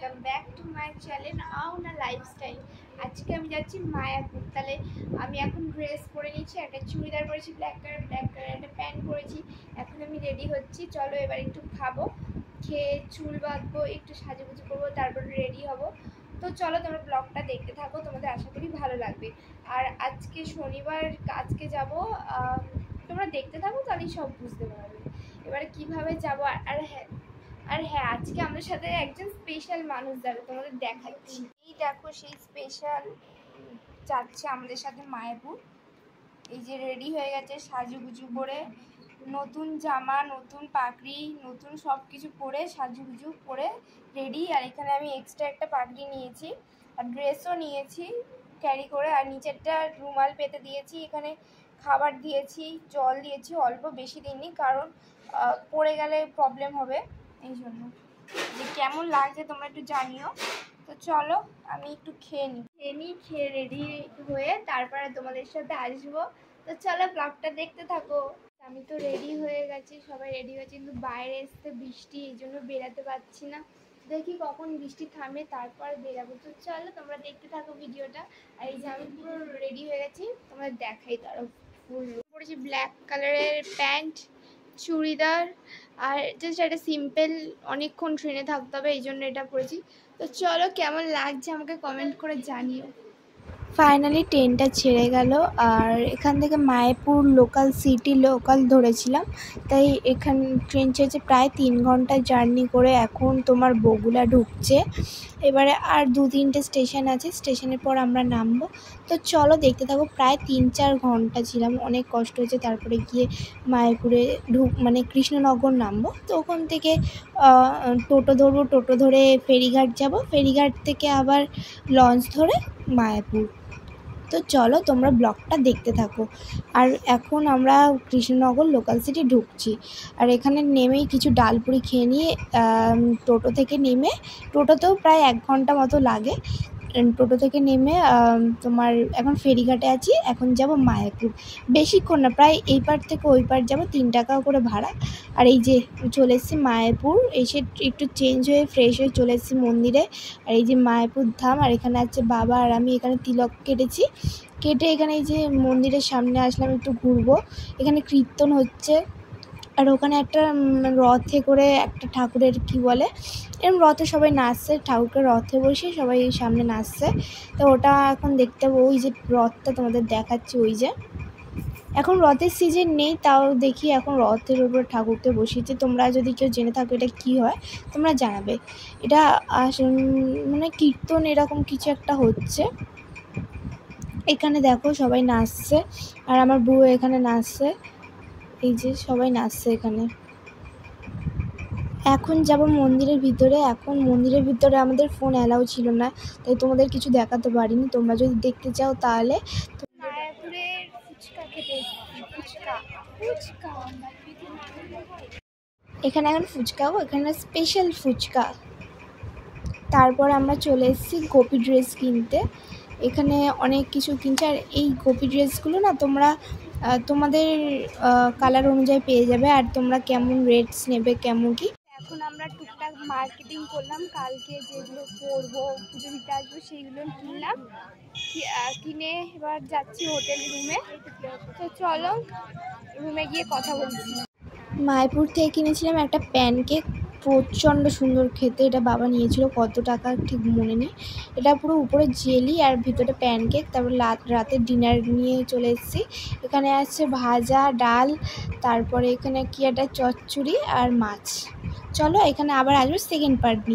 Welcome back to my channel Aona lifestyle. আজকে আমি যাচ্ছি মায়াপুর। তাহলে আমি এখন ড্রেস পরে নিচ্ছি, একটা চুড়িদার পরেছি ব্ল্যাক কালার একটা প্যান্ট পরেছি। এখন আমি রেডি হচ্ছি, চলো এবার একটু খাবো, খেয়ে চুল বাঁধবো, একটু সাজুগুজু করবো, তারপর রেডি হব। তো চলো তোমরা ব্লগটা দেখতে থাকো, তোমাদের আশা করি ভালো লাগবে। আর আজকে শনিবার, আজকে যাব, তোমরা দেখতে থাকো তাহলেই সব বুঝতে পারবে এবারে কিভাবে যাবো। আর হ্যাঁ, আজকে আমাদের সাথে একজন স্পেশাল মানুষ যাবে, তোমাদের দেখাচ্ছি। এই দেখো সেই স্পেশাল যাচ্ছে আমাদের সাথে মায়াপুর। এই যে রেডি হয়ে গেছে সাজুগুজু করে, নতুন জামা, নতুন পাগড়ি, নতুন সব কিছু পরে সাজুগুজু করে রেডি। আর এখানে আমি এক্সট্রা একটা পাগড়ি নিয়েছি আর ড্রেসও নিয়েছি ক্যারি করে, আর নিচেরটা রুমাল পেতে দিয়েছি। এখানে খাবার দিয়েছি, জল দিয়েছি, অল্প বেশি দিইনি কারণ পড়ে গেলে প্রবলেম হবে, এই জন্য। যে কেমন লাগছে তোমরা একটু জানিও। তো চলো আমি একটু খেয়ে রেডি হয়ে তারপরে তোমাদের সাথে আসবো। তো চলো ব্লগটা দেখতে থাকো। আমি তো রেডি হয়ে গেছি, সবাই রেডি হয়েছে, কিন্তু বাইরে আসতে বৃষ্টি, এই জন্য বেরাতে পারছি না। দেখি কখন বৃষ্টি থামে তারপর বেরাবো। তো চলো তোমরা দেখতে থাকো ভিডিওটা। আর এই যে আমি পুরো রেডি হয়ে গেছি, তোমরা দেখাই তারও ফুল পরেছি ব্ল্যাক কালারের প্যান্ট, চুড়িদার, আর জাস্ট একটা সিম্পল, অনেকক্ষণ ট্রেনে থাকতে হবে এই জন্য এটা পরেছি। তো চলো কেমন লাগছে আমাকে কমেন্ট করে জানিও। ফাইনালি ট্রেনটা ছেড়ে গেল, আর এখান থেকে মায়াপুর লোকাল ধরেছিলাম, তাই এখান ট্রেন ছেড়েছে প্রায় 3 ঘন্টা জার্নি করে। এখন তোমার বগুলা ঢুকছে, এবারে আর 2-3টে স্টেশন আছে, স্টেশনের পর আমরা নামবো। তো চলো দেখতে থাকো। প্রায় 3-4 ঘন্টা ছিলাম, অনেক কষ্ট হয়েছে। তারপরে গিয়ে মায়াপুরে মানে কৃষ্ণনগর নামবো। তো ওখান থেকে টোটো ধরবো, টোটো ধরে ফেরিঘাট যাব, ফেরিঘাট থেকে আবার লঞ্চ ধরে মায়াপুর। তো চলো তোমরা ব্লগটা দেখতে থাকো। আর এখন আমরা কৃষ্ণনগর লোকাল সিটি ঢুকছি, আর এখানে নেমেই কিছু ডালপুরি খেয়ে নিয়ে টোটো থেকে নেমে, টোটোতেও প্রায় 1 ঘন্টা মতো লাগে। টোটো থেকে নেমে তোমার এখন ফেরিঘাটে আছি, এখন যাব মায়াপুর। বেশিক্ষণ না, প্রায় এই পার থেকে ওই পার যাব, 3 টাকা করে ভাড়া। আর এই যে চলে এসেছি মায়াপুর, এসে একটু চেঞ্জ হয়ে ফ্রেশ হয়ে চলে এসেছি মন্দিরে। আর এই যে মায়াপুর ধাম, আর এখানে আছে বাবা আর আমি এখানে তিলক কেটে এখানে এই যে মন্দিরের সামনে আসলাম, একটু ঘুরবো। এখানে কীর্তন হচ্ছে, আর ওখানে একটা রথে করে একটা ঠাকুরের কি বলে, এরকম রথে সবাই নাচছে, ঠাকুরকে রথে বসে সবাই সামনে নাচছে। তো ওটা এখন দেখতে হবে, ওই যে রথটা তোমাদের দেখাচ্ছি, ওই যে এখন রথের সিজন নেই, তাও দেখি এখন রথের উপর ঠাকুরকে বসিয়েছে। তোমরা যদি কেউ জেনে থাকো এটা কি হয় তোমরা জানাবে। এটা মানে কীর্তন এরকম কিছু একটা হচ্ছে। এখানে দেখো সবাই নাচছে, আর আমার বউ এখানে নাচছে, এই যে সবাই নাচছে এখানে। এখন যাব মন্দিরের ভিতরে। এখন মন্দিরের ভিতরে আমাদের ফোন অ্যালাউ ছিল না, তাই তোমাদের কিছু দেখাতে পারিনি। তোমরা যদি দেখতে চাও তাহলে মায়াপুরের ফুচকা খেতে এখানে এখন ফুচকাও, এখানে স্পেশাল ফুচকা। তারপর আমরা চলে এসেছি গোপী ড্রেস কিনতে। এখানে অনেক কিছু কিনছে, আর এই গোপী ড্রেসগুলো না তোমরা তোমাদের কালার অনুযায়ী পেয়ে যাবে, আর তোমরা কেমন রেটস নেবে কেমন কি। এখন আমরা টুকটাক মার্কেটিং করলাম, কালকে যেগুলো পরবো, পুজো দিতে আসবো সেইগুলো কিনলাম, কিনে এবার যাচ্ছি হোটেল রুমে। তো চলো রুমে গিয়ে কথা বলছি। মায়াপুর থেকে কিনেছিলাম একটা প্যানকেক, প্রচণ্ড সুন্দর খেতে। এটা বাবা নিয়েছিল, কত টাকা ঠিক মনে নেই। এটা পুরো উপরে জেলি আর ভিতরে প্যানকেক। তারপর রাতের ডিনার নিয়ে চলে এসেছি। এখানে আছে ভাজা, ডাল, তারপরে এখানে কি একটা চচ্চড়ি আর মাছ। চলো এখানে আবার আসবো সেকেন্ড পার্ট নিয়ে।